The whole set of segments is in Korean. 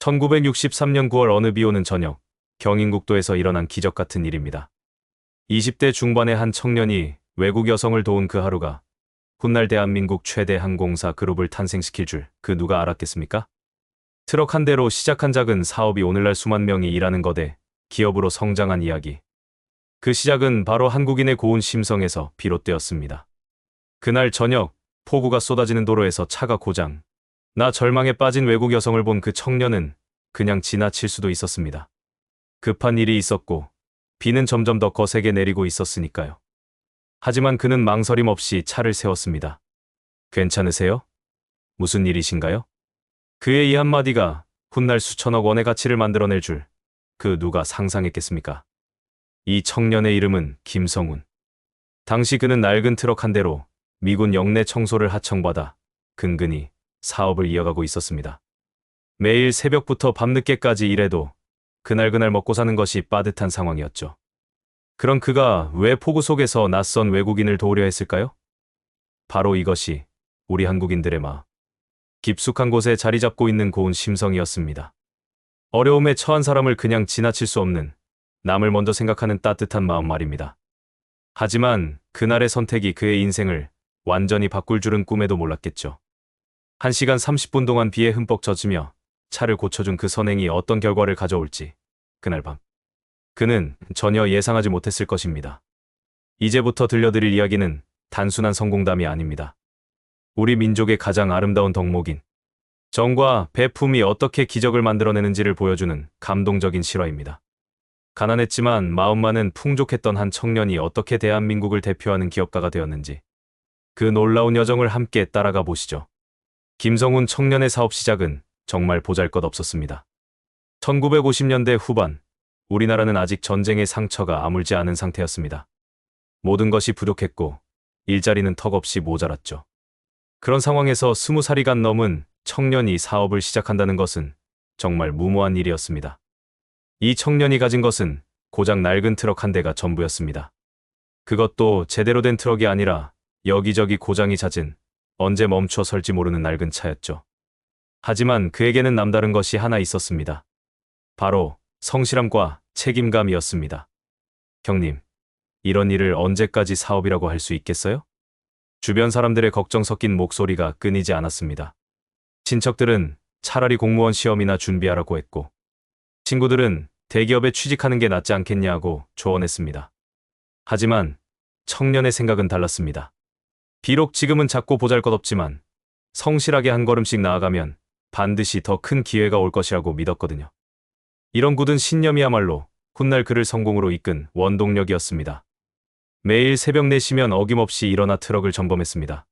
1963년 9월 어느 비 오는 저녁, 경인국도에서 일어난 기적 같은 일입니다. 20대 중반의 한 청년이 외국 여성을 도운 그 하루가 훗날 대한민국 최대 항공사 그룹을 탄생시킬 줄 그 누가 알았겠습니까? 트럭 한 대로 시작한 작은 사업이 오늘날 수만 명이 일하는 거대 기업으로 성장한 이야기. 그 시작은 바로 한국인의 고운 심성에서 비롯되었습니다. 그날 저녁, 폭우가 쏟아지는 도로에서 차가 고장. 나 절망에 빠진 외국 여성을 본 그 청년은 그냥 지나칠 수도 있었습니다. 급한 일이 있었고 비는 점점 더 거세게 내리고 있었으니까요. 하지만 그는 망설임 없이 차를 세웠습니다. 괜찮으세요? 무슨 일이신가요? 그의 이 한마디가 훗날 수천억 원의 가치를 만들어낼 줄 그 누가 상상했겠습니까? 이 청년의 이름은 김성훈. 당시 그는 낡은 트럭 한 대로 미군 영내 청소를 하청받아 근근히 사업을 이어가고 있었습니다. 매일 새벽부터 밤늦게까지 일해도 그날그날 먹고 사는 것이 빠듯한 상황이었죠. 그런 그가 왜 폭우 속에서 낯선 외국인을 도우려 했을까요? 바로 이것이 우리 한국인들의 깊숙한 곳에 자리 잡고 있는 고운 심성이었습니다. 어려움에 처한 사람을 그냥 지나칠 수 없는, 남을 먼저 생각하는 따뜻한 마음 말입니다. 하지만 그날의 선택이 그의 인생을 완전히 바꿀 줄은 꿈에도 몰랐겠죠. 1시간 30분 동안 비에 흠뻑 젖으며 차를 고쳐준 그 선행이 어떤 결과를 가져올지 그날 밤 그는 전혀 예상하지 못했을 것입니다. 이제부터 들려드릴 이야기는 단순한 성공담이 아닙니다. 우리 민족의 가장 아름다운 덕목인 정과 배품이 어떻게 기적을 만들어내는지를 보여주는 감동적인 실화입니다. 가난했지만 마음만은 풍족했던 한 청년이 어떻게 대한민국을 대표하는 기업가가 되었는지 그 놀라운 여정을 함께 따라가 보시죠. 김성훈 청년의 사업 시작은 정말 보잘것없었습니다. 1950년대 후반, 우리나라는 아직 전쟁의 상처가 아물지 않은 상태였습니다. 모든 것이 부족했고 일자리는 턱없이 모자랐죠. 그런 상황에서 20살이 간 넘은 청년이 사업을 시작한다는 것은 정말 무모한 일이었습니다. 이 청년이 가진 것은 고작 낡은 트럭 한 대가 전부였습니다. 그것도 제대로 된 트럭이 아니라 여기저기 고장이 잦은 언제 멈춰 설지 모르는 낡은 차였죠. 하지만 그에게는 남다른 것이 하나 있었습니다. 바로 성실함과 책임감이었습니다. 형님, 이런 일을 언제까지 사업이라고 할 수 있겠어요? 주변 사람들의 걱정 섞인 목소리가 끊이지 않았습니다. 친척들은 차라리 공무원 시험이나 준비하라고 했고, 친구들은 대기업에 취직하는 게 낫지 않겠냐고 조언했습니다. 하지만 청년의 생각은 달랐습니다. 비록 지금은 작고 보잘것없지만 성실하게 한 걸음씩 나아가면 반드시 더 큰 기회가 올 것이라고 믿었거든요. 이런 굳은 신념이야말로 훗날 그를 성공으로 이끈 원동력이었습니다. 매일 새벽 4시면 어김없이 일어나 트럭을 점검했습니다.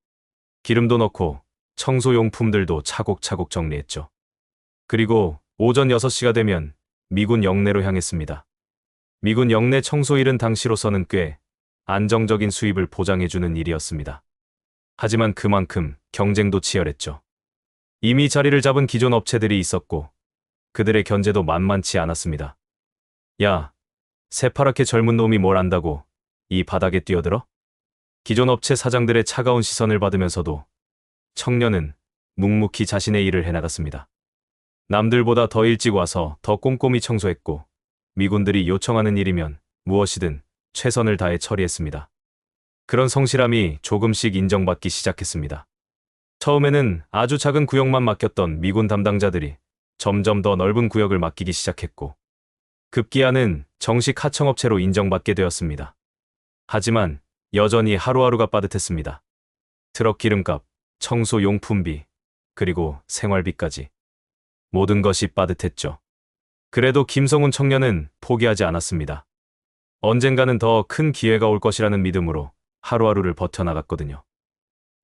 기름도 넣고 청소용품들도 차곡차곡 정리했죠. 그리고 오전 6시가 되면 미군 영내로 향했습니다. 미군 영내 청소일은 당시로서는 꽤 안정적인 수입을 보장해주는 일이었습니다. 하지만 그만큼 경쟁도 치열했죠. 이미 자리를 잡은 기존 업체들이 있었고 그들의 견제도 만만치 않았습니다. 야, 새파랗게 젊은 놈이 뭘 안다고 이 바닥에 뛰어들어? 기존 업체 사장들의 차가운 시선을 받으면서도 청년은 묵묵히 자신의 일을 해나갔습니다. 남들보다 더 일찍 와서 더 꼼꼼히 청소했고 미군들이 요청하는 일이면 무엇이든 최선을 다해 처리했습니다. 그런 성실함이 조금씩 인정받기 시작했습니다. 처음에는 아주 작은 구역만 맡겼던 미군 담당자들이 점점 더 넓은 구역을 맡기기 시작했고 급기야는 정식 하청업체로 인정받게 되었습니다. 하지만 여전히 하루하루가 빠듯했습니다. 트럭 기름값, 청소 용품비, 그리고 생활비까지. 모든 것이 빠듯했죠. 그래도 김성훈 청년은 포기하지 않았습니다. 언젠가는 더 큰 기회가 올 것이라는 믿음으로 하루하루를 버텨나갔거든요.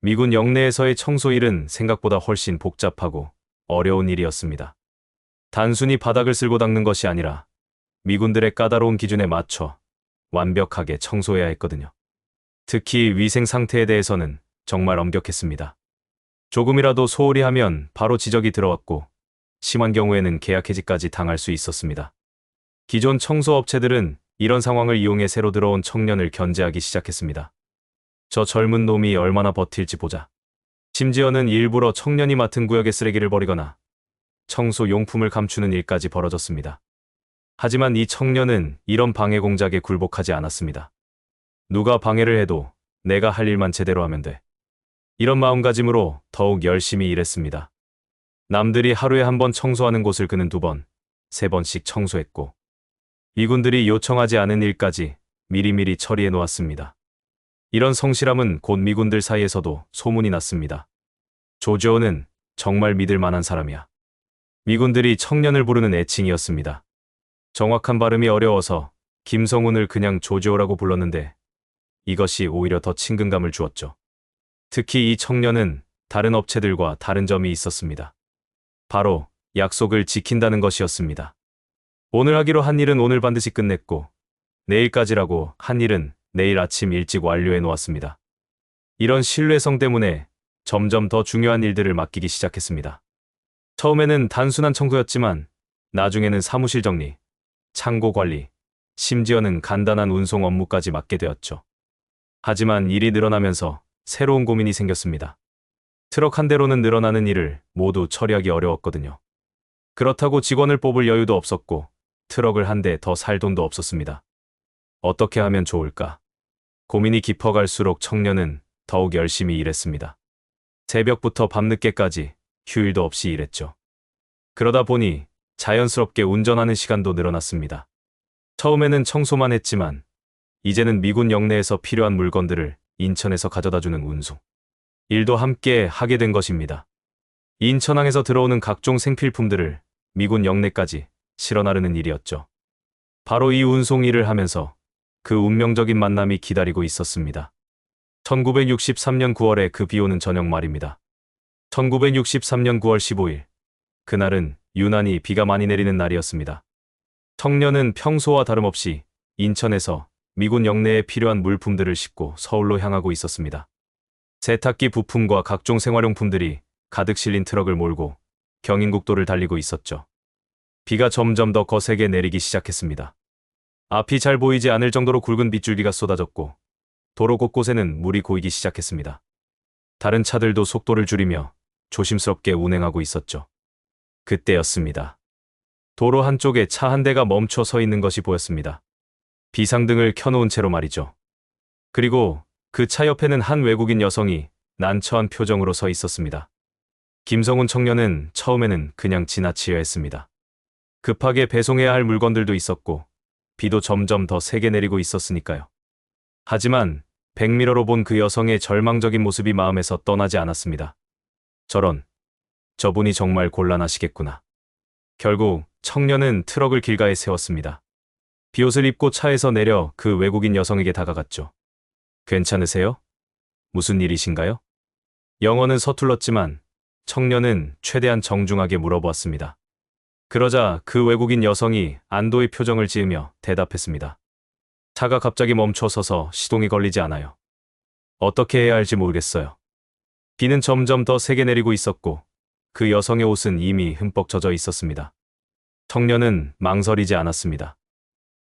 미군 영내에서의 청소 일은 생각보다 훨씬 복잡하고 어려운 일이었습니다. 단순히 바닥을 쓸고 닦는 것이 아니라 미군들의 까다로운 기준에 맞춰 완벽하게 청소해야 했거든요. 특히 위생 상태에 대해서는 정말 엄격했습니다. 조금이라도 소홀히 하면 바로 지적이 들어왔고 심한 경우에는 계약 해지까지 당할 수 있었습니다. 기존 청소업체들은 이런 상황을 이용해 새로 들어온 청년을 견제하기 시작했습니다. 저 젊은 놈이 얼마나 버틸지 보자. 심지어는 일부러 청년이 맡은 구역에 쓰레기를 버리거나 청소 용품을 감추는 일까지 벌어졌습니다. 하지만 이 청년은 이런 방해 공작에 굴복하지 않았습니다. 누가 방해를 해도 내가 할 일만 제대로 하면 돼. 이런 마음가짐으로 더욱 열심히 일했습니다. 남들이 하루에 한 번 청소하는 곳을 그는 2번, 3번씩 청소했고 미군들이 요청하지 않은 일까지 미리미리 처리해 놓았습니다. 이런 성실함은 곧 미군들 사이에서도 소문이 났습니다. 조지오는 정말 믿을 만한 사람이야. 미군들이 청년을 부르는 애칭이었습니다. 정확한 발음이 어려워서 김성훈을 그냥 조지오라고 불렀는데 이것이 오히려 더 친근감을 주었죠. 특히 이 청년은 다른 업체들과 다른 점이 있었습니다. 바로 약속을 지킨다는 것이었습니다. 오늘 하기로 한 일은 오늘 반드시 끝냈고 내일까지라고 한 일은 내일 아침 일찍 완료해 놓았습니다. 이런 신뢰성 때문에 점점 더 중요한 일들을 맡기기 시작했습니다. 처음에는 단순한 청소였지만 나중에는 사무실 정리, 창고 관리, 심지어는 간단한 운송 업무까지 맡게 되었죠. 하지만 일이 늘어나면서 새로운 고민이 생겼습니다. 트럭 한 대로는 늘어나는 일을 모두 처리하기 어려웠거든요. 그렇다고 직원을 뽑을 여유도 없었고 트럭을 한 대 더 살 돈도 없었습니다. 어떻게 하면 좋을까? 고민이 깊어갈수록 청년은 더욱 열심히 일했습니다. 새벽부터 밤늦게까지 휴일도 없이 일했죠. 그러다 보니 자연스럽게 운전하는 시간도 늘어났습니다. 처음에는 청소만 했지만 이제는 미군 영내에서 필요한 물건들을 인천에서 가져다주는 운송 일도 함께 하게 된 것입니다. 인천항에서 들어오는 각종 생필품들을 미군 영내까지 실어 나르는 일이었죠. 바로 이 운송 일을 하면서 그 운명적인 만남이 기다리고 있었습니다. 1963년 9월에 그 비오는 저녁 말입니다. 1963년 9월 15일, 그날은 유난히 비가 많이 내리는 날이었습니다. 청년은 평소와 다름없이 인천에서 미군 영내에 필요한 물품들을 싣고 서울로 향하고 있었습니다. 세탁기 부품과 각종 생활용품들이 가득 실린 트럭을 몰고 경인국도를 달리고 있었죠. 비가 점점 더 거세게 내리기 시작했습니다. 앞이 잘 보이지 않을 정도로 굵은 빗줄기가 쏟아졌고 도로 곳곳에는 물이 고이기 시작했습니다. 다른 차들도 속도를 줄이며 조심스럽게 운행하고 있었죠. 그때였습니다. 도로 한쪽에 차 한 대가 멈춰 서 있는 것이 보였습니다. 비상등을 켜놓은 채로 말이죠. 그리고 그 차 옆에는 한 외국인 여성이 난처한 표정으로 서 있었습니다. 김성훈 청년은 처음에는 그냥 지나치려 했습니다. 급하게 배송해야 할 물건들도 있었고 비도 점점 더 세게 내리고 있었으니까요. 하지만 백미러로 본 그 여성의 절망적인 모습이 마음에서 떠나지 않았습니다. 저분이 정말 곤란하시겠구나. 결국 청년은 트럭을 길가에 세웠습니다. 비옷을 입고 차에서 내려 그 외국인 여성에게 다가갔죠. 괜찮으세요? 무슨 일이신가요? 영어는 서툴렀지만 청년은 최대한 정중하게 물어보았습니다. 그러자 그 외국인 여성이 안도의 표정을 지으며 대답했습니다. 차가 갑자기 멈춰 서서 시동이 걸리지 않아요. 어떻게 해야 할지 모르겠어요. 비는 점점 더 세게 내리고 있었고 그 여성의 옷은 이미 흠뻑 젖어 있었습니다. 청년은 망설이지 않았습니다.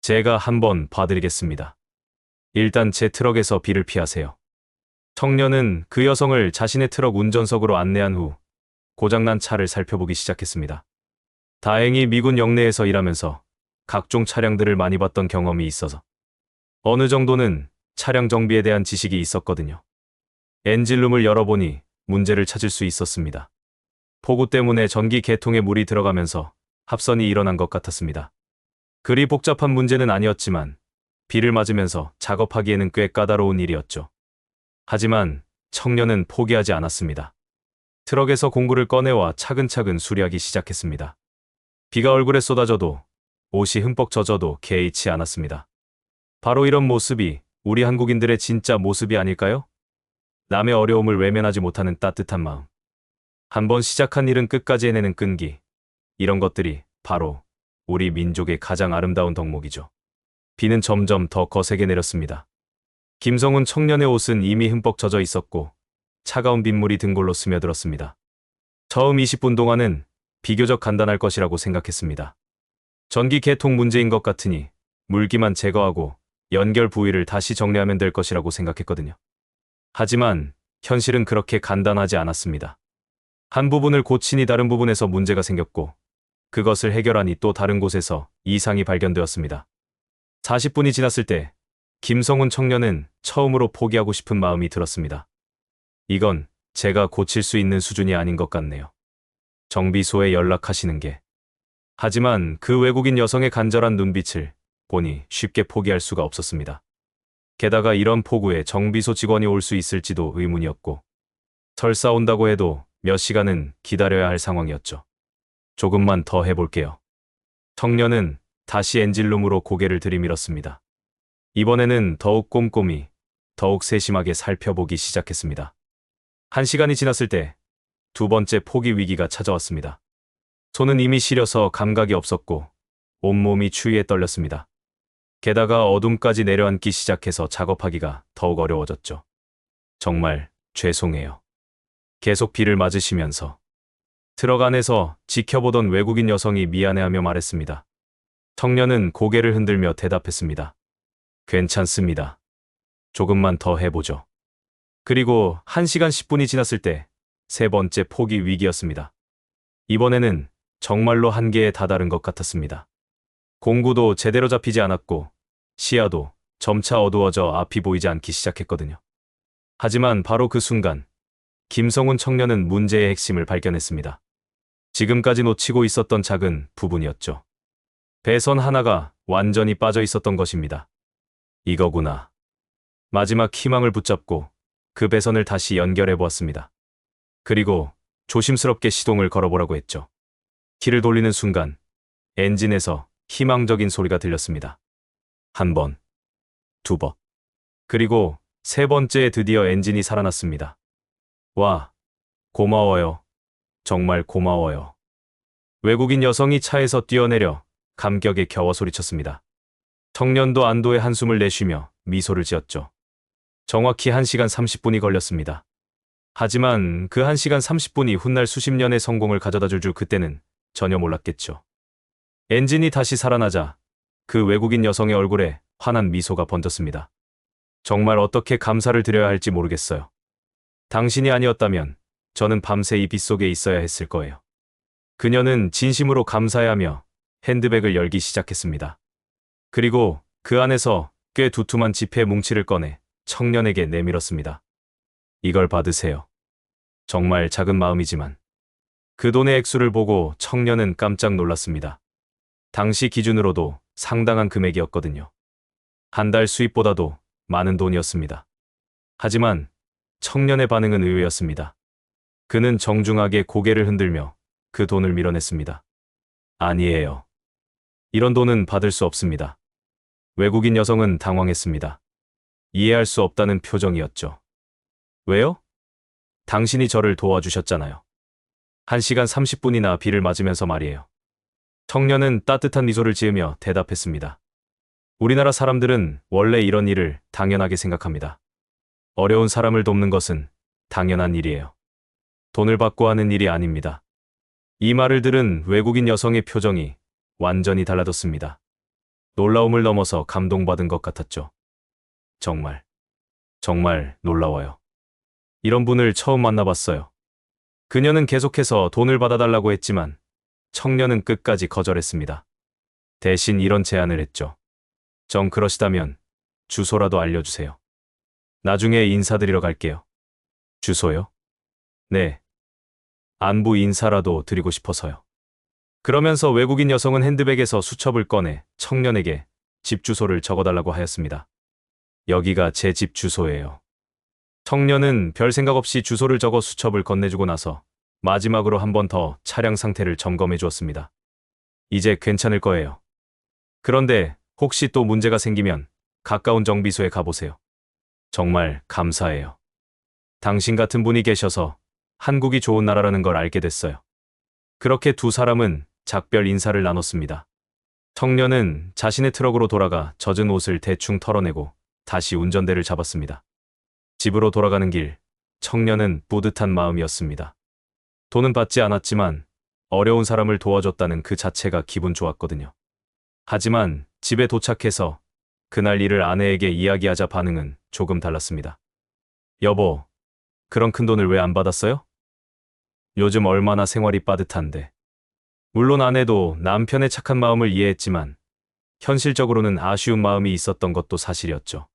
제가 한번 봐드리겠습니다. 일단 제 트럭에서 비를 피하세요. 청년은 그 여성을 자신의 트럭 운전석으로 안내한 후 고장난 차를 살펴보기 시작했습니다. 다행히 미군 영내에서 일하면서 각종 차량들을 많이 봤던 경험이 있어서 어느 정도는 차량 정비에 대한 지식이 있었거든요. 엔진룸을 열어보니 문제를 찾을 수 있었습니다. 폭우 때문에 전기 계통에 물이 들어가면서 합선이 일어난 것 같았습니다. 그리 복잡한 문제는 아니었지만 비를 맞으면서 작업하기에는 꽤 까다로운 일이었죠. 하지만 청년은 포기하지 않았습니다. 트럭에서 공구를 꺼내와 차근차근 수리하기 시작했습니다. 비가 얼굴에 쏟아져도 옷이 흠뻑 젖어도 개의치 않았습니다. 바로 이런 모습이 우리 한국인들의 진짜 모습이 아닐까요? 남의 어려움을 외면하지 못하는 따뜻한 마음. 한번 시작한 일은 끝까지 해내는 끈기. 이런 것들이 바로 우리 민족의 가장 아름다운 덕목이죠. 비는 점점 더 거세게 내렸습니다. 김성훈 청년의 옷은 이미 흠뻑 젖어 있었고 차가운 빗물이 등골로 스며들었습니다. 처음 20분 동안은 비교적 간단할 것이라고 생각했습니다. 전기 계통 문제인 것 같으니 물기만 제거하고 연결 부위를 다시 정리하면 될 것이라고 생각했거든요. 하지만 현실은 그렇게 간단하지 않았습니다. 한 부분을 고치니 다른 부분에서 문제가 생겼고 그것을 해결하니 또 다른 곳에서 이상이 발견되었습니다. 40분이 지났을 때 김성훈 청년은 처음으로 포기하고 싶은 마음이 들었습니다. 이건 제가 고칠 수 있는 수준이 아닌 것 같네요. 정비소에 연락하시는 게. 하지만 그 외국인 여성의 간절한 눈빛을 보니 쉽게 포기할 수가 없었습니다. 게다가 이런 폭우에 정비소 직원이 올 수 있을지도 의문이었고, 설사 온다고 해도 몇 시간은 기다려야 할 상황이었죠. 조금만 더 해볼게요. 청년은 다시 엔진룸으로 고개를 들이밀었습니다. 이번에는 더욱 꼼꼼히, 더욱 세심하게 살펴보기 시작했습니다. 1시간이 지났을 때 두 번째 포기 위기가 찾아왔습니다. 손은 이미 시려서 감각이 없었고 온몸이 추위에 떨렸습니다. 게다가 어둠까지 내려앉기 시작해서 작업하기가 더욱 어려워졌죠. 정말 죄송해요. 계속 비를 맞으시면서 트럭 안에서 지켜보던 외국인 여성이 미안해하며 말했습니다. 청년은 고개를 흔들며 대답했습니다. 괜찮습니다. 조금만 더 해보죠. 그리고 1시간 10분이 지났을 때 세 번째 포기 위기였습니다. 이번에는 정말로 한계에 다다른 것 같았습니다. 공구도 제대로 잡히지 않았고 시야도 점차 어두워져 앞이 보이지 않기 시작했거든요. 하지만 바로 그 순간 김성훈 청년은 문제의 핵심을 발견했습니다. 지금까지 놓치고 있었던 작은 부분이었죠. 배선 하나가 완전히 빠져 있었던 것입니다. 이거구나. 마지막 희망을 붙잡고 그 배선을 다시 연결해 보았습니다. 그리고 조심스럽게 시동을 걸어보라고 했죠. 키를 돌리는 순간 엔진에서 희망적인 소리가 들렸습니다. 한 번, 두 번, 그리고 세 번째에 드디어 엔진이 살아났습니다. 와, 고마워요. 정말 고마워요. 외국인 여성이 차에서 뛰어내려 감격에 겨워 소리쳤습니다. 청년도 안도의 한숨을 내쉬며 미소를 지었죠. 정확히 1시간 30분이 걸렸습니다. 하지만 그 1시간 30분이 훗날 수십 년의 성공을 가져다 줄 그때는 전혀 몰랐겠죠. 엔진이 다시 살아나자 그 외국인 여성의 얼굴에 환한 미소가 번졌습니다. 정말 어떻게 감사를 드려야 할지 모르겠어요. 당신이 아니었다면 저는 밤새 이 빗속에 있어야 했을 거예요. 그녀는 진심으로 감사해하며 핸드백을 열기 시작했습니다. 그리고 그 안에서 꽤 두툼한 지폐 뭉치를 꺼내 청년에게 내밀었습니다. 이걸 받으세요. 정말 작은 마음이지만. 그 돈의 액수를 보고 청년은 깜짝 놀랐습니다. 당시 기준으로도 상당한 금액이었거든요. 한 달 수입보다도 많은 돈이었습니다. 하지만 청년의 반응은 의외였습니다. 그는 정중하게 고개를 흔들며 그 돈을 밀어냈습니다. 아니에요. 이런 돈은 받을 수 없습니다. 외국인 여성은 당황했습니다. 이해할 수 없다는 표정이었죠. 왜요? 당신이 저를 도와주셨잖아요. 1시간 30분이나 비를 맞으면서 말이에요. 청년은 따뜻한 미소를 지으며 대답했습니다. 우리나라 사람들은 원래 이런 일을 당연하게 생각합니다. 어려운 사람을 돕는 것은 당연한 일이에요. 돈을 받고 하는 일이 아닙니다. 이 말을 들은 외국인 여성의 표정이 완전히 달라졌습니다. 놀라움을 넘어서 감동받은 것 같았죠. 정말 놀라워요. 이런 분을 처음 만나봤어요. 그녀는 계속해서 돈을 받아달라고 했지만 청년은 끝까지 거절했습니다. 대신 이런 제안을 했죠. 정 그러시다면 주소라도 알려주세요. 나중에 인사드리러 갈게요. 주소요? 네. 안부 인사라도 드리고 싶어서요. 그러면서 외국인 여성은 핸드백에서 수첩을 꺼내 청년에게 집 주소를 적어달라고 하였습니다. 여기가 제 집 주소예요. 청년은 별 생각 없이 주소를 적어 수첩을 건네주고 나서 마지막으로 한 번 더 차량 상태를 점검해 주었습니다. 이제 괜찮을 거예요. 그런데 혹시 또 문제가 생기면 가까운 정비소에 가보세요. 정말 감사해요. 당신 같은 분이 계셔서 한국이 좋은 나라라는 걸 알게 됐어요. 그렇게 두 사람은 작별 인사를 나눴습니다. 청년은 자신의 트럭으로 돌아가 젖은 옷을 대충 털어내고 다시 운전대를 잡았습니다. 집으로 돌아가는 길, 청년은 뿌듯한 마음이었습니다. 돈은 받지 않았지만 어려운 사람을 도와줬다는 그 자체가 기분 좋았거든요. 하지만 집에 도착해서 그날 일을 아내에게 이야기하자 반응은 조금 달랐습니다. 여보, 그런 큰 돈을 왜 안 받았어요? 요즘 얼마나 생활이 빠듯한데. 물론 아내도 남편의 착한 마음을 이해했지만 현실적으로는 아쉬운 마음이 있었던 것도 사실이었죠.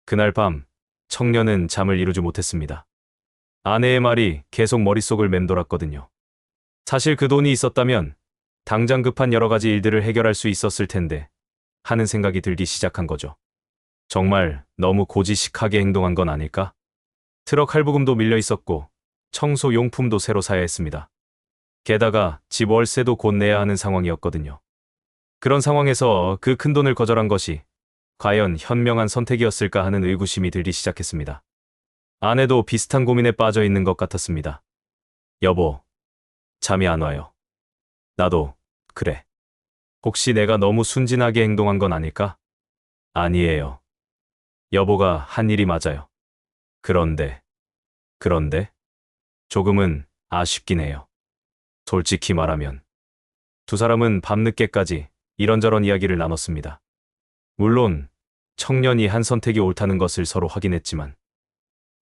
그날 밤 청년은 잠을 이루지 못했습니다. 아내의 말이 계속 머릿속을 맴돌았거든요. 사실 그 돈이 있었다면 당장 급한 여러 가지 일들을 해결할 수 있었을 텐데 하는 생각이 들기 시작한 거죠. 정말 너무 고지식하게 행동한 건 아닐까? 트럭 할부금도 밀려 있었고 청소 용품도 새로 사야 했습니다. 게다가 집 월세도 곧 내야 하는 상황이었거든요. 그런 상황에서 그 큰 돈을 거절한 것이 과연 현명한 선택이었을까 하는 의구심이 들기 시작했습니다. 아내도 비슷한 고민에 빠져 있는 것 같았습니다. 여보, 잠이 안 와요. 나도, 그래. 혹시 내가 너무 순진하게 행동한 건 아닐까? 아니에요. 여보가 한 일이 맞아요. 그런데, 조금은 아쉽긴 해요. 솔직히 말하면. 두 사람은 밤늦게까지 이런저런 이야기를 나눴습니다. 물론, 청년이 한 선택이 옳다는 것을 서로 확인했지만,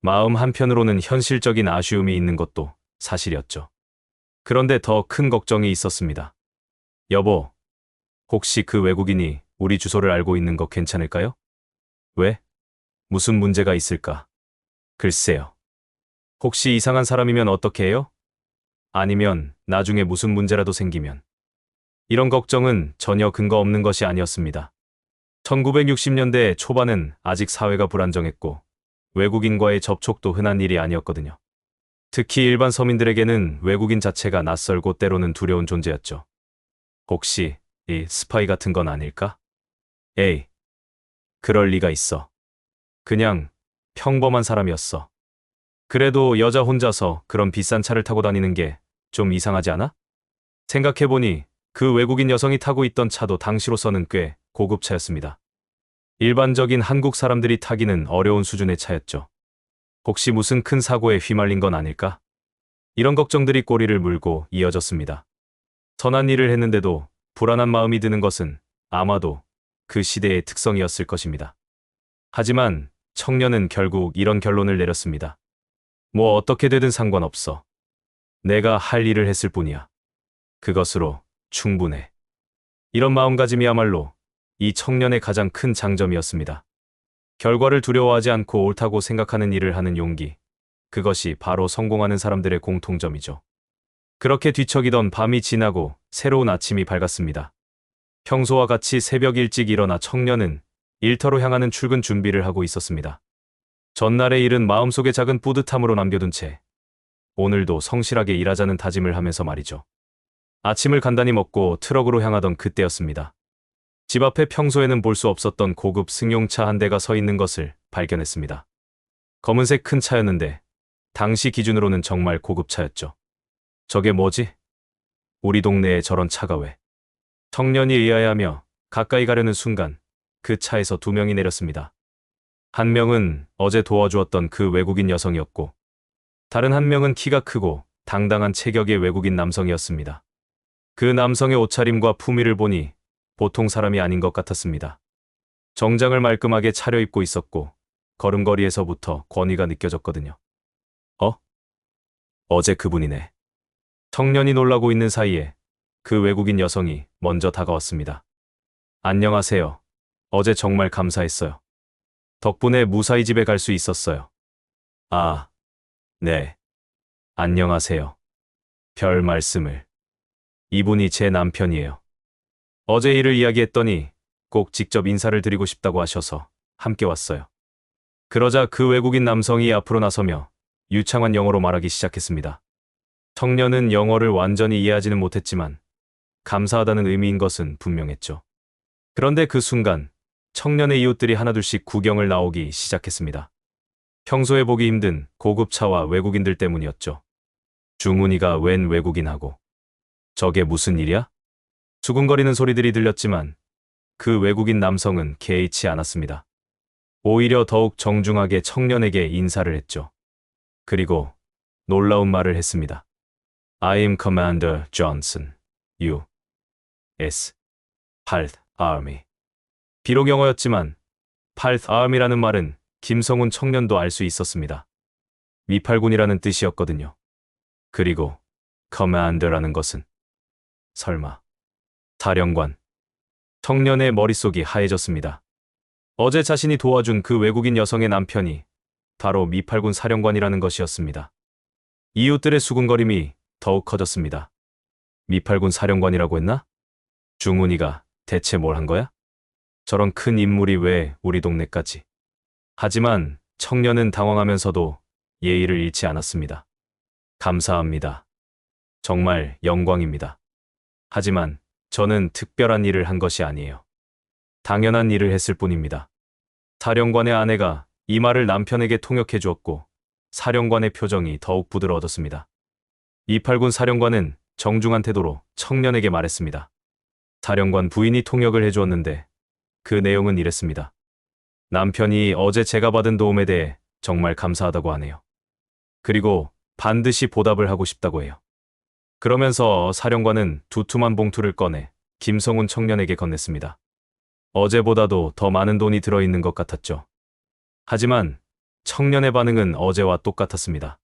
마음 한편으로는 현실적인 아쉬움이 있는 것도 사실이었죠. 그런데 더 큰 걱정이 있었습니다. 여보, 혹시 그 외국인이 우리 주소를 알고 있는 거 괜찮을까요? 왜? 무슨 문제가 있을까? 글쎄요. 혹시 이상한 사람이면 어떻게 해요? 아니면 나중에 무슨 문제라도 생기면. 이런 걱정은 전혀 근거 없는 것이 아니었습니다. 1960년대 초반은 아직 사회가 불안정했고 외국인과의 접촉도 흔한 일이 아니었거든요. 특히 일반 서민들에게는 외국인 자체가 낯설고 때로는 두려운 존재였죠. 혹시 이 스파이 같은 건 아닐까? 에이, 그럴 리가 있어. 그냥 평범한 사람이었어. 그래도 여자 혼자서 그런 비싼 차를 타고 다니는 게 좀 이상하지 않아? 생각해보니 그 외국인 여성이 타고 있던 차도 당시로서는 꽤 고급 차였습니다. 일반적인 한국 사람들이 타기는 어려운 수준의 차였죠. 혹시 무슨 큰 사고에 휘말린 건 아닐까? 이런 걱정들이 꼬리를 물고 이어졌습니다. 선한 일을 했는데도 불안한 마음이 드는 것은 아마도 그 시대의 특성이었을 것입니다. 하지만 청년은 결국 이런 결론을 내렸습니다. 뭐 어떻게 되든 상관없어. 내가 할 일을 했을 뿐이야. 그것으로 충분해. 이런 마음가짐이야말로 이 청년의 가장 큰 장점이었습니다. 결과를 두려워하지 않고 옳다고 생각하는 일을 하는 용기. 그것이 바로 성공하는 사람들의 공통점이죠. 그렇게 뒤척이던 밤이 지나고 새로운 아침이 밝았습니다. 평소와 같이 새벽 일찍 일어나 청년은 일터로 향하는 출근 준비를 하고 있었습니다. 전날의 일은 마음속에 작은 뿌듯함으로 남겨둔 채 오늘도 성실하게 일하자는 다짐을 하면서 말이죠. 아침을 간단히 먹고 트럭으로 향하던 그때였습니다. 집 앞에 평소에는 볼 수 없었던 고급 승용차 한 대가 서 있는 것을 발견했습니다. 검은색 큰 차였는데 당시 기준으로는 정말 고급차였죠. 저게 뭐지? 우리 동네에 저런 차가 왜? 청년이 의아해하며 가까이 가려는 순간 그 차에서 두 명이 내렸습니다. 한 명은 어제 도와주었던 그 외국인 여성이었고 다른 한 명은 키가 크고 당당한 체격의 외국인 남성이었습니다. 그 남성의 옷차림과 품위를 보니 보통 사람이 아닌 것 같았습니다. 정장을 말끔하게 차려입고 있었고 걸음걸이에서부터 권위가 느껴졌거든요. 어제 그분이네. 청년이 놀라고 있는 사이에 그 외국인 여성이 먼저 다가왔습니다. 안녕하세요. 어제 정말 감사했어요. 덕분에 무사히 집에 갈 수 있었어요. 아, 네. 안녕하세요. 별 말씀을. 이분이 제 남편이에요. 어제 일을 이야기했더니 꼭 직접 인사를 드리고 싶다고 하셔서 함께 왔어요. 그러자 그 외국인 남성이 앞으로 나서며 유창한 영어로 말하기 시작했습니다. 청년은 영어를 완전히 이해하지는 못했지만 감사하다는 의미인 것은 분명했죠. 그런데 그 순간 청년의 이웃들이 하나둘씩 구경을 나오기 시작했습니다. 평소에 보기 힘든 고급차와 외국인들 때문이었죠. 주문이가 웬 외국인하고. 저게 무슨 일이야? 수군거리는 소리들이 들렸지만 그 외국인 남성은 개의치 않았습니다. 오히려 더욱 정중하게 청년에게 인사를 했죠. 그리고 놀라운 말을 했습니다. I'm Commander Johnson, U.S. 8th Army. 비록 영어였지만 8th Army라는 말은 김성훈 청년도 알 수 있었습니다. 미팔군이라는 뜻이었거든요. 그리고 Commander라는 것은 설마. 사령관. 청년의 머릿속이 하얘졌습니다. 어제 자신이 도와준 그 외국인 여성의 남편이 바로 미팔군 사령관이라는 것이었습니다. 이웃들의 수군거림이 더욱 커졌습니다. 미팔군 사령관이라고 했나? 중훈이가 대체 뭘 한 거야? 저런 큰 인물이 왜 우리 동네까지? 하지만 청년은 당황하면서도 예의를 잃지 않았습니다. 감사합니다. 정말 영광입니다. 하지만 저는 특별한 일을 한 것이 아니에요. 당연한 일을 했을 뿐입니다. 사령관의 아내가 이 말을 남편에게 통역해 주었고 사령관의 표정이 더욱 부드러워졌습니다. 이팔군 사령관은 정중한 태도로 청년에게 말했습니다. 사령관 부인이 통역을 해주었는데 그 내용은 이랬습니다. 남편이 어제 제가 받은 도움에 대해 정말 감사하다고 하네요. 그리고 반드시 보답을 하고 싶다고 해요. 그러면서 사령관은 두툼한 봉투를 꺼내 김성훈 청년에게 건넸습니다. 어제보다도 더 많은 돈이 들어있는 것 같았죠. 하지만 청년의 반응은 어제와 똑같았습니다.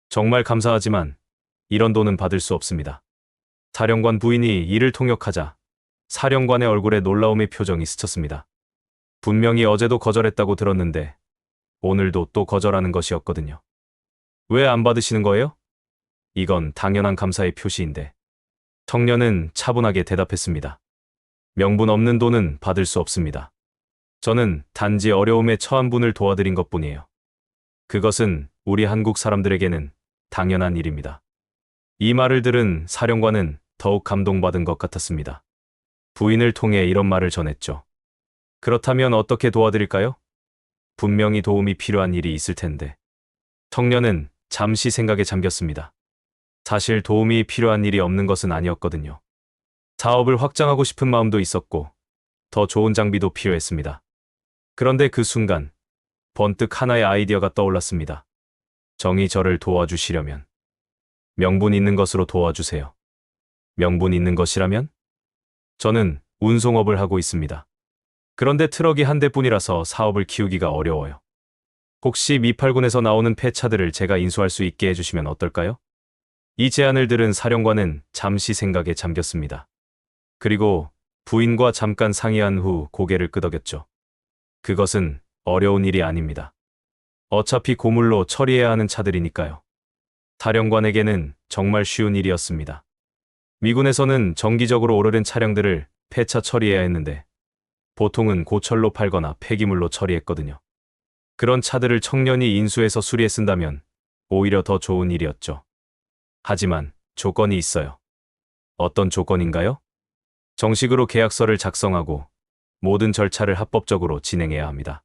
정말 감사하지만 이런 돈은 받을 수 없습니다. 사령관 부인이 이를 통역하자 사령관의 얼굴에 놀라움의 표정이 스쳤습니다. 분명히 어제도 거절했다고 들었는데 오늘도 또 거절하는 것이었거든요. 왜 안 받으시는 거예요? 이건 당연한 감사의 표시인데. 청년은 차분하게 대답했습니다. 명분 없는 돈은 받을 수 없습니다. 저는 단지 어려움에 처한 분을 도와드린 것뿐이에요. 그것은 우리 한국 사람들에게는 당연한 일입니다. 이 말을 들은 사령관은 더욱 감동받은 것 같았습니다. 부인을 통해 이런 말을 전했죠. 그렇다면 어떻게 도와드릴까요? 분명히 도움이 필요한 일이 있을 텐데. 청년은 잠시 생각에 잠겼습니다. 사실 도움이 필요한 일이 없는 것은 아니었거든요. 사업을 확장하고 싶은 마음도 있었고 더 좋은 장비도 필요했습니다. 그런데 그 순간 번뜩 하나의 아이디어가 떠올랐습니다. 정이 저를 도와주시려면 명분 있는 것으로 도와주세요. 명분 있는 것이라면? 저는 운송업을 하고 있습니다. 그런데 트럭이 한 대뿐이라서 사업을 키우기가 어려워요. 혹시 미팔군에서 나오는 폐차들을 제가 인수할 수 있게 해주시면 어떨까요? 이 제안을 들은 사령관은 잠시 생각에 잠겼습니다. 그리고 부인과 잠깐 상의한 후 고개를 끄덕였죠. 그것은 어려운 일이 아닙니다. 어차피 고물로 처리해야 하는 차들이니까요. 사령관에게는 정말 쉬운 일이었습니다. 미군에서는 정기적으로 오르는 차량들을 폐차 처리해야 했는데 보통은 고철로 팔거나 폐기물로 처리했거든요. 그런 차들을 청년이 인수해서 수리해 쓴다면 오히려 더 좋은 일이었죠. 하지만 조건이 있어요. 어떤 조건인가요? 정식으로 계약서를 작성하고 모든 절차를 합법적으로 진행해야 합니다.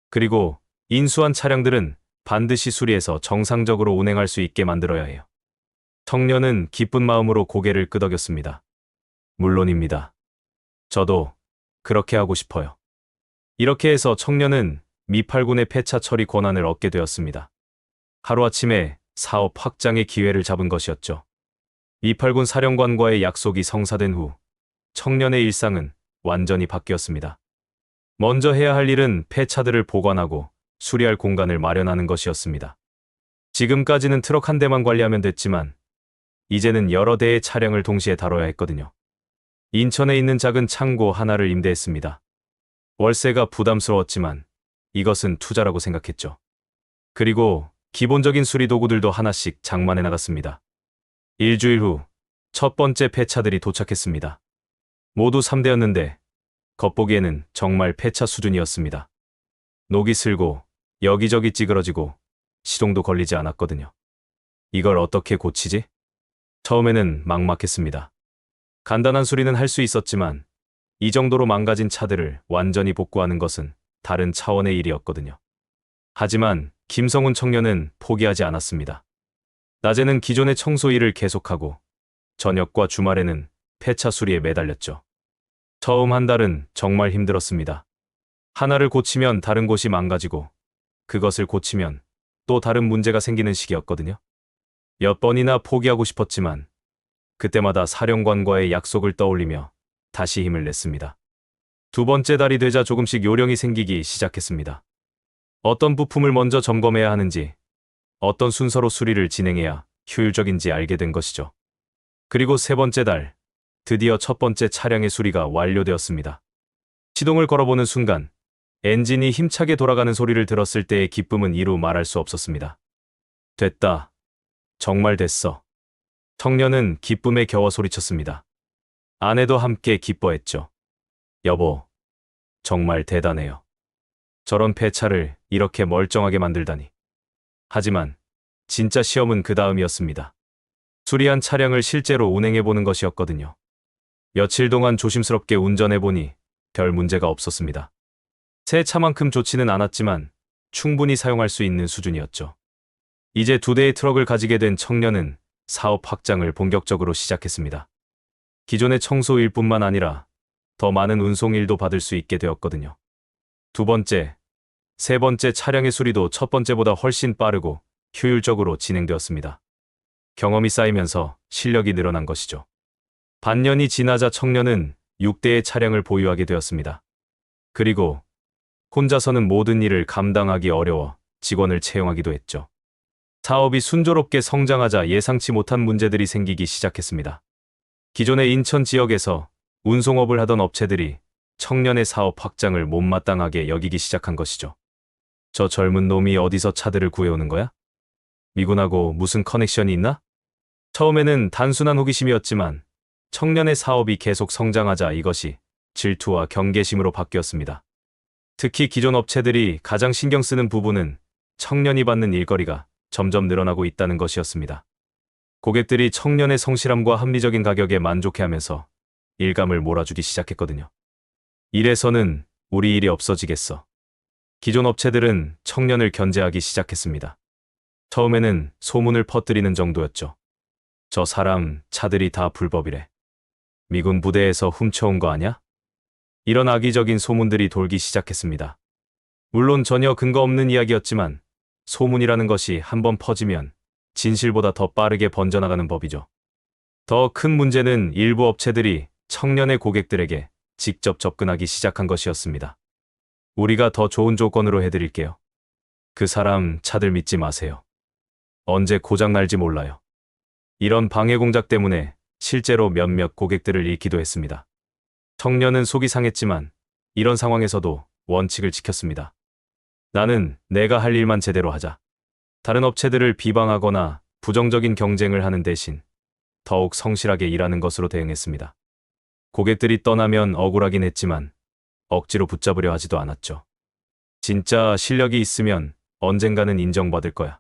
그리고 인수한 차량들은 반드시 수리해서 정상적으로 운행할 수 있게 만들어야 해요. 청년은 기쁜 마음으로 고개를 끄덕였습니다. 물론입니다. 저도 그렇게 하고 싶어요. 이렇게 해서 청년은 미팔군의 폐차 처리 권한을 얻게 되었습니다. 하루아침에 사업 확장의 기회를 잡은 것이었죠. 미팔군 사령관과의 약속이 성사된 후 청년의 일상은 완전히 바뀌었습니다. 먼저 해야 할 일은 폐차들을 보관하고 수리할 공간을 마련하는 것이었습니다. 지금까지는 트럭 한 대만 관리하면 됐지만 이제는 여러 대의 차량을 동시에 다뤄야 했거든요. 인천에 있는 작은 창고 하나를 임대했습니다. 월세가 부담스러웠지만 이것은 투자라고 생각했죠. 그리고 기본적인 수리 도구들도 하나씩 장만해 나갔습니다. 일주일 후 첫 번째 폐차들이 도착했습니다. 모두 3대였는데 겉보기에는 정말 폐차 수준이었습니다. 녹이 슬고 여기저기 찌그러지고 시동도 걸리지 않았거든요. 이걸 어떻게 고치지? 처음에는 막막했습니다. 간단한 수리는 할 수 있었지만 이 정도로 망가진 차들을 완전히 복구하는 것은 다른 차원의 일이었거든요. 하지만 김성훈 청년은 포기하지 않았습니다. 낮에는 기존의 청소 일을 계속하고 저녁과 주말에는 폐차 수리에 매달렸죠. 처음 한 달은 정말 힘들었습니다. 하나를 고치면 다른 곳이 망가지고 그것을 고치면 또 다른 문제가 생기는 시기였거든요. 몇 번이나 포기하고 싶었지만 그때마다 사령관과의 약속을 떠올리며 다시 힘을 냈습니다. 두 번째 달이 되자 조금씩 요령이 생기기 시작했습니다. 어떤 부품을 먼저 점검해야 하는지, 어떤 순서로 수리를 진행해야 효율적인지 알게 된 것이죠. 그리고 세 번째 달, 드디어 첫 번째 차량의 수리가 완료되었습니다. 시동을 걸어보는 순간 엔진이 힘차게 돌아가는 소리를 들었을 때의 기쁨은 이루 말할 수 없었습니다. 됐다. 정말 됐어. 청년은 기쁨에 겨워 소리쳤습니다. 아내도 함께 기뻐했죠. 여보, 정말 대단해요. 저런 폐차를 이렇게 멀쩡하게 만들다니. 하지만 진짜 시험은 그 다음이었습니다. 수리한 차량을 실제로 운행해보는 것이었거든요. 며칠 동안 조심스럽게 운전해보니 별 문제가 없었습니다. 새 차만큼 좋지는 않았지만 충분히 사용할 수 있는 수준이었죠. 이제 2대의 트럭을 가지게 된 청년은 사업 확장을 본격적으로 시작했습니다. 기존의 청소 일뿐만 아니라 더 많은 운송 일도 받을 수 있게 되었거든요. 두 번째, 세 번째 차량의 수리도 첫 번째보다 훨씬 빠르고 효율적으로 진행되었습니다. 경험이 쌓이면서 실력이 늘어난 것이죠. 반년이 지나자 청년은 6대의 차량을 보유하게 되었습니다. 그리고 혼자서는 모든 일을 감당하기 어려워 직원을 채용하기도 했죠. 사업이 순조롭게 성장하자 예상치 못한 문제들이 생기기 시작했습니다. 기존의 인천 지역에서 운송업을 하던 업체들이 청년의 사업 확장을 못마땅하게 여기기 시작한 것이죠. 저 젊은 놈이 어디서 차들을 구해오는 거야? 미군하고 무슨 커넥션이 있나? 처음에는 단순한 호기심이었지만 청년의 사업이 계속 성장하자 이것이 질투와 경계심으로 바뀌었습니다. 특히 기존 업체들이 가장 신경 쓰는 부분은 청년이 받는 일거리가 점점 늘어나고 있다는 것이었습니다. 고객들이 청년의 성실함과 합리적인 가격에 만족해하면서 일감을 몰아주기 시작했거든요. 이래서는 우리 일이 없어지겠어. 기존 업체들은 청년을 견제하기 시작했습니다. 처음에는 소문을 퍼뜨리는 정도였죠. 저 사람 차들이 다 불법이래. 미군 부대에서 훔쳐온 거 아냐? 이런 악의적인 소문들이 돌기 시작했습니다. 물론 전혀 근거 없는 이야기였지만 소문이라는 것이 한번 퍼지면 진실보다 더 빠르게 번져나가는 법이죠. 더 큰 문제는 일부 업체들이 청년의 고객들에게 직접 접근하기 시작한 것이었습니다. 우리가 더 좋은 조건으로 해드릴게요. 그 사람 차들 믿지 마세요. 언제 고장날지 몰라요. 이런 방해 공작 때문에 실제로 몇몇 고객들을 잃기도 했습니다. 청년은 속이 상했지만 이런 상황에서도 원칙을 지켰습니다. 나는 내가 할 일만 제대로 하자. 다른 업체들을 비방하거나 부정적인 경쟁을 하는 대신 더욱 성실하게 일하는 것으로 대응했습니다. 고객들이 떠나면 억울하긴 했지만 억지로 붙잡으려 하지도 않았죠. 진짜 실력이 있으면 언젠가는 인정받을 거야.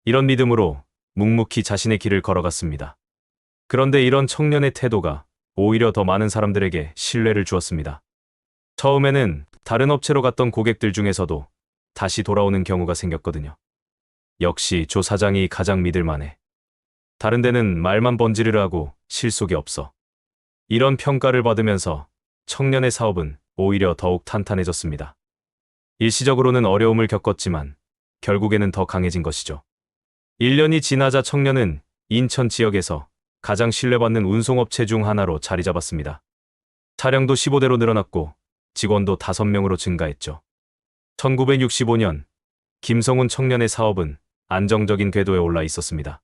이런 믿음으로 묵묵히 자신의 길을 걸어갔습니다. 그런데 이런 청년의 태도가 오히려 더 많은 사람들에게 신뢰를 주었습니다. 처음에는 다른 업체로 갔던 고객들 중에서도 다시 돌아오는 경우가 생겼거든요. 역시 조 사장이 가장 믿을 만해. 다른 데는 말만 번지르르 하고 실속이 없어. 이런 평가를 받으면서 청년의 사업은 오히려 더욱 탄탄해졌습니다. 일시적으로는 어려움을 겪었지만 결국에는 더 강해진 것이죠. 1년이 지나자 청년은 인천 지역에서 가장 신뢰받는 운송업체 중 하나로 자리 잡았습니다. 차량도 15대로 늘어났고 직원도 5명으로 증가했죠. 1965년 김성훈 청년의 사업은 안정적인 궤도에 올라 있었습니다.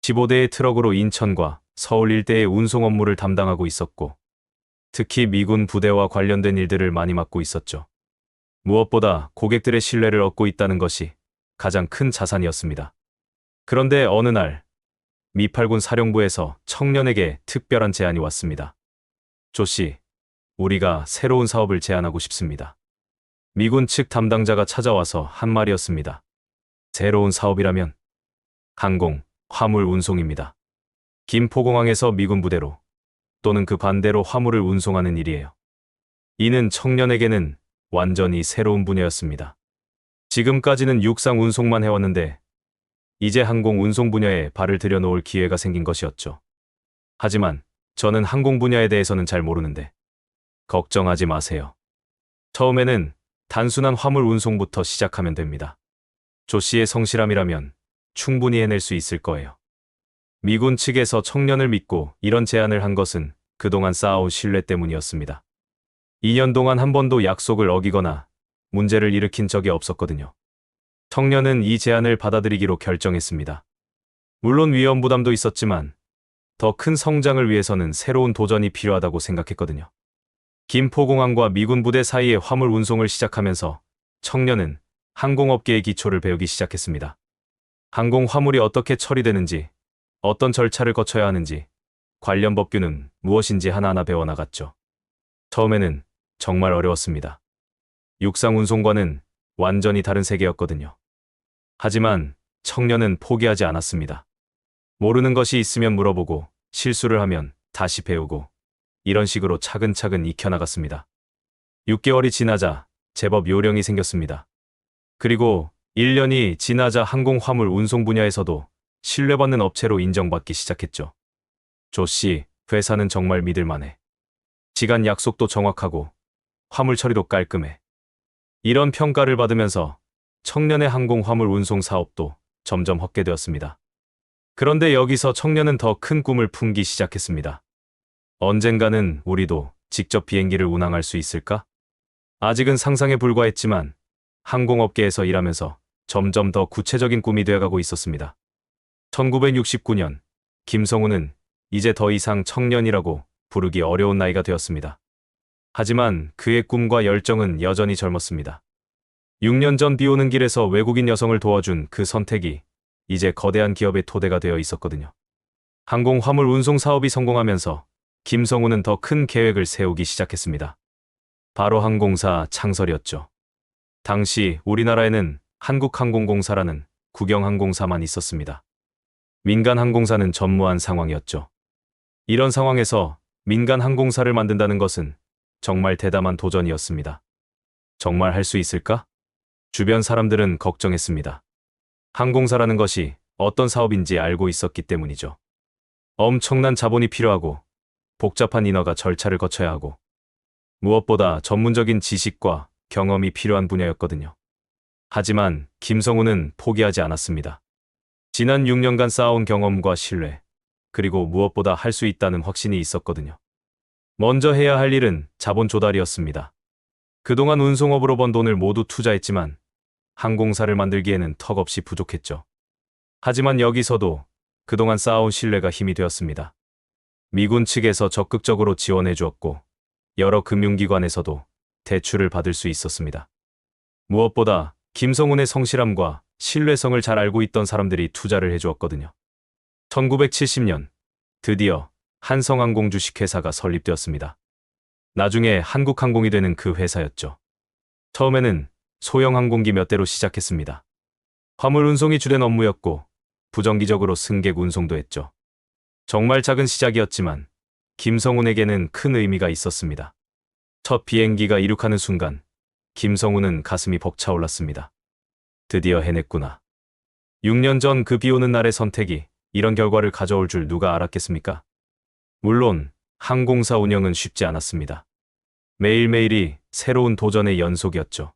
15대의 트럭으로 인천과 서울 일대의 운송 업무를 담당하고 있었고 특히 미군 부대와 관련된 일들을 많이 맡고 있었죠. 무엇보다 고객들의 신뢰를 얻고 있다는 것이 가장 큰 자산이었습니다. 그런데 어느 날 미8군 사령부에서 청년에게 특별한 제안이 왔습니다. 조 씨, 우리가 새로운 사업을 제안하고 싶습니다. 미군 측 담당자가 찾아와서 한 말이었습니다. 새로운 사업이라면 항공, 화물 운송입니다. 김포공항에서 미군 부대로 또는 그 반대로 화물을 운송하는 일이에요. 이는 청년에게는 완전히 새로운 분야였습니다. 지금까지는 육상 운송만 해왔는데 이제 항공 운송 분야에 발을 들여놓을 기회가 생긴 것이었죠. 하지만 저는 항공 분야에 대해서는 잘 모르는데 걱정하지 마세요. 처음에는 단순한 화물 운송부터 시작하면 됩니다. 조 씨의 성실함이라면 충분히 해낼 수 있을 거예요. 미군 측에서 청년을 믿고 이런 제안을 한 것은 그동안 쌓아온 신뢰 때문이었습니다. 2년 동안 한 번도 약속을 어기거나 문제를 일으킨 적이 없었거든요. 청년은 이 제안을 받아들이기로 결정했습니다. 물론 위험 부담도 있었지만 더 큰 성장을 위해서는 새로운 도전이 필요하다고 생각했거든요. 김포공항과 미군 부대 사이의 화물 운송을 시작하면서 청년은 항공업계의 기초를 배우기 시작했습니다. 항공 화물이 어떻게 처리되는지, 어떤 절차를 거쳐야 하는지, 관련 법규는 무엇인지 하나하나 배워나갔죠. 처음에는 정말 어려웠습니다. 육상 운송과는 완전히 다른 세계였거든요. 하지만 청년은 포기하지 않았습니다. 모르는 것이 있으면 물어보고, 실수를 하면 다시 배우고, 이런 식으로 차근차근 익혀나갔습니다. 6개월이 지나자 제법 요령이 생겼습니다. 그리고 1년이 지나자 항공 화물 운송 분야에서도 신뢰받는 업체로 인정받기 시작했죠. 조씨, 회사는 정말 믿을만해. 시간 약속도 정확하고 화물 처리도 깔끔해. 이런 평가를 받으면서 청년의 항공 화물 운송 사업도 점점 확대되었습니다. 그런데 여기서 청년은 더 큰 꿈을 품기 시작했습니다. 언젠가는 우리도 직접 비행기를 운항할 수 있을까? 아직은 상상에 불과했지만 항공업계에서 일하면서 점점 더 구체적인 꿈이 되어가고 있었습니다. 1969년, 김성우는 이제 더 이상 청년이라고 부르기 어려운 나이가 되었습니다. 하지만 그의 꿈과 열정은 여전히 젊었습니다. 6년 전 비 오는 길에서 외국인 여성을 도와준 그 선택이 이제 거대한 기업의 토대가 되어 있었거든요. 항공 화물 운송 사업이 성공하면서 김성우는 더 큰 계획을 세우기 시작했습니다. 바로 항공사 창설이었죠. 당시 우리나라에는 한국항공공사라는 국영항공사만 있었습니다. 민간 항공사는 전무한 상황이었죠. 이런 상황에서 민간 항공사를 만든다는 것은 정말 대담한 도전이었습니다. 정말 할 수 있을까? 주변 사람들은 걱정했습니다. 항공사라는 것이 어떤 사업인지 알고 있었기 때문이죠. 엄청난 자본이 필요하고 복잡한 인허가 절차를 거쳐야 하고 무엇보다 전문적인 지식과 경험이 필요한 분야였거든요. 하지만 김성우는 포기하지 않았습니다. 지난 6년간 쌓아온 경험과 신뢰, 그리고 무엇보다 할 수 있다는 확신이 있었거든요. 먼저 해야 할 일은 자본 조달이었습니다. 그동안 운송업으로 번 돈을 모두 투자했지만 항공사를 만들기에는 턱없이 부족했죠. 하지만 여기서도 그동안 쌓아온 신뢰가 힘이 되었습니다. 미군 측에서 적극적으로 지원해 주었고 여러 금융기관에서도 대출을 받을 수 있었습니다. 무엇보다 김성훈의 성실함과 신뢰성을 잘 알고 있던 사람들이 투자를 해주었거든요. 1970년 드디어 한성항공 주식회사가 설립되었습니다. 나중에 한국항공이 되는 그 회사였죠. 처음에는 소형 항공기 몇 대로 시작했습니다. 화물 운송이 주된 업무였고 부정기적으로 승객 운송도 했죠. 정말 작은 시작이었지만 김성훈에게는 큰 의미가 있었습니다. 첫 비행기가 이륙하는 순간 김성훈은 가슴이 벅차올랐습니다. 드디어 해냈구나. 6년 전 그 비 오는 날의 선택이 이런 결과를 가져올 줄 누가 알았겠습니까? 물론 항공사 운영은 쉽지 않았습니다. 매일매일이 새로운 도전의 연속이었죠.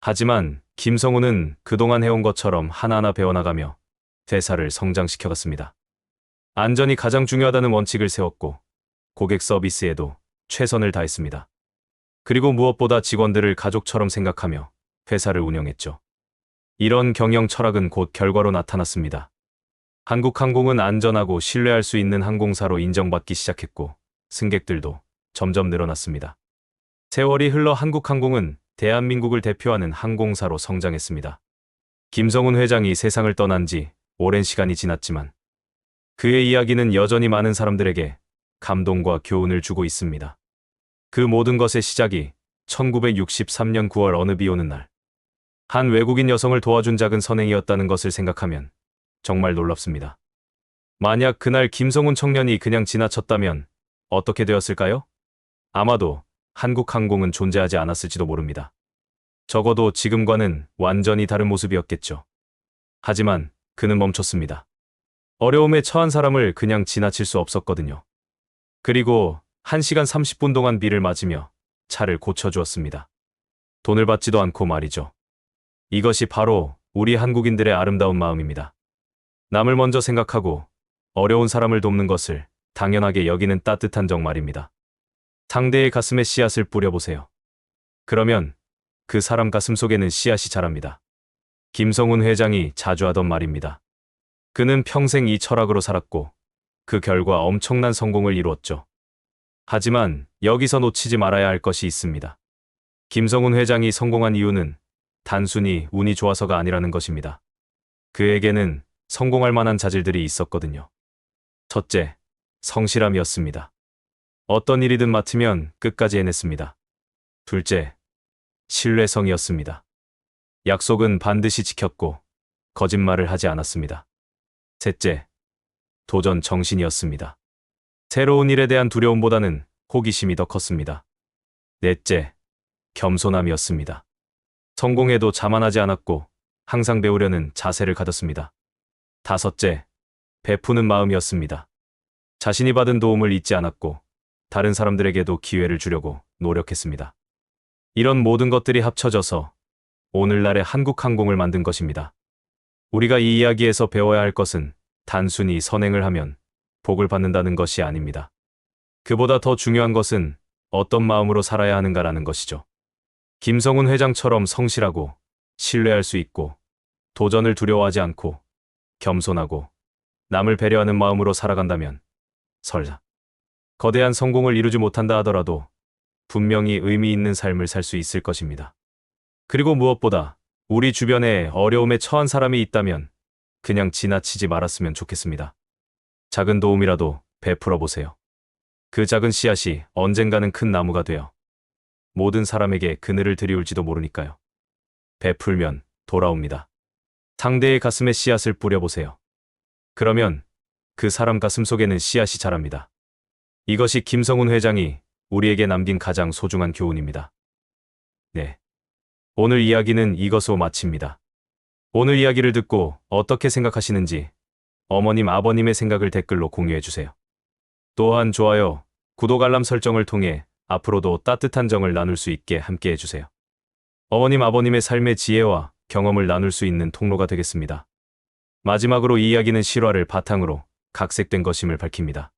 하지만 김성훈은 그동안 해온 것처럼 하나하나 배워나가며 회사를 성장시켜갔습니다. 안전이 가장 중요하다는 원칙을 세웠고 고객 서비스에도 최선을 다했습니다. 그리고 무엇보다 직원들을 가족처럼 생각하며 회사를 운영했죠. 이런 경영 철학은 곧 결과로 나타났습니다. 한국항공은 안전하고 신뢰할 수 있는 항공사로 인정받기 시작했고 승객들도 점점 늘어났습니다. 세월이 흘러 한국항공은 대한민국을 대표하는 항공사로 성장했습니다. 김성훈 회장이 세상을 떠난 지 오랜 시간이 지났지만 그의 이야기는 여전히 많은 사람들에게 감동과 교훈을 주고 있습니다. 그 모든 것의 시작이 1963년 9월 어느 비 오는 날, 한 외국인 여성을 도와준 작은 선행이었다는 것을 생각하면 정말 놀랍습니다. 만약 그날 김성훈 청년이 그냥 지나쳤다면 어떻게 되었을까요? 아마도 한국항공은 존재하지 않았을지도 모릅니다. 적어도 지금과는 완전히 다른 모습이었겠죠. 하지만 그는 멈췄습니다. 어려움에 처한 사람을 그냥 지나칠 수 없었거든요. 그리고 1시간 30분 동안 비를 맞으며 차를 고쳐주었습니다. 돈을 받지도 않고 말이죠. 이것이 바로 우리 한국인들의 아름다운 마음입니다. 남을 먼저 생각하고 어려운 사람을 돕는 것을 당연하게 여기는 따뜻한 정 말입니다. 상대의 가슴에 씨앗을 뿌려보세요. 그러면 그 사람 가슴 속에는 씨앗이 자랍니다. 김성훈 회장이 자주 하던 말입니다. 그는 평생 이 철학으로 살았고 그 결과 엄청난 성공을 이루었죠. 하지만 여기서 놓치지 말아야 할 것이 있습니다. 김성훈 회장이 성공한 이유는 단순히 운이 좋아서가 아니라는 것입니다. 그에게는 성공할 만한 자질들이 있었거든요. 첫째, 성실함이었습니다. 어떤 일이든 맡으면 끝까지 해냈습니다. 둘째, 신뢰성이었습니다. 약속은 반드시 지켰고 거짓말을 하지 않았습니다. 셋째, 도전 정신이었습니다. 새로운 일에 대한 두려움보다는 호기심이 더 컸습니다. 넷째, 겸손함이었습니다. 성공해도 자만하지 않았고 항상 배우려는 자세를 가졌습니다. 다섯째, 베푸는 마음이었습니다. 자신이 받은 도움을 잊지 않았고 다른 사람들에게도 기회를 주려고 노력했습니다. 이런 모든 것들이 합쳐져서 오늘날의 한국항공을 만든 것입니다. 우리가 이 이야기에서 배워야 할 것은 단순히 선행을 하면 복을 받는다는 것이 아닙니다. 그보다 더 중요한 것은 어떤 마음으로 살아야 하는가라는 것이죠. 김성훈 회장처럼 성실하고 신뢰할 수 있고 도전을 두려워하지 않고 겸손하고 남을 배려하는 마음으로 살아간다면 설사 거대한 성공을 이루지 못한다 하더라도 분명히 의미 있는 삶을 살 수 있을 것입니다. 그리고 무엇보다 우리 주변에 어려움에 처한 사람이 있다면 그냥 지나치지 말았으면 좋겠습니다. 작은 도움이라도 베풀어 보세요. 그 작은 씨앗이 언젠가는 큰 나무가 되어 모든 사람에게 그늘을 드리울지도 모르니까요. 베풀면 돌아옵니다. 상대의 가슴에 씨앗을 뿌려보세요. 그러면 그 사람 가슴 속에는 씨앗이 자랍니다. 이것이 김성훈 회장이 우리에게 남긴 가장 소중한 교훈입니다. 네. 오늘 이야기는 이것으로 마칩니다. 오늘 이야기를 듣고 어떻게 생각하시는지 어머님, 아버님의 생각을 댓글로 공유해주세요. 또한 좋아요, 구독, 알람 설정을 통해 앞으로도 따뜻한 정을 나눌 수 있게 함께 해주세요. 어머님, 아버님의 삶의 지혜와 경험을 나눌 수 있는 통로가 되겠습니다. 마지막으로 이 이야기는 실화를 바탕으로 각색된 것임을 밝힙니다.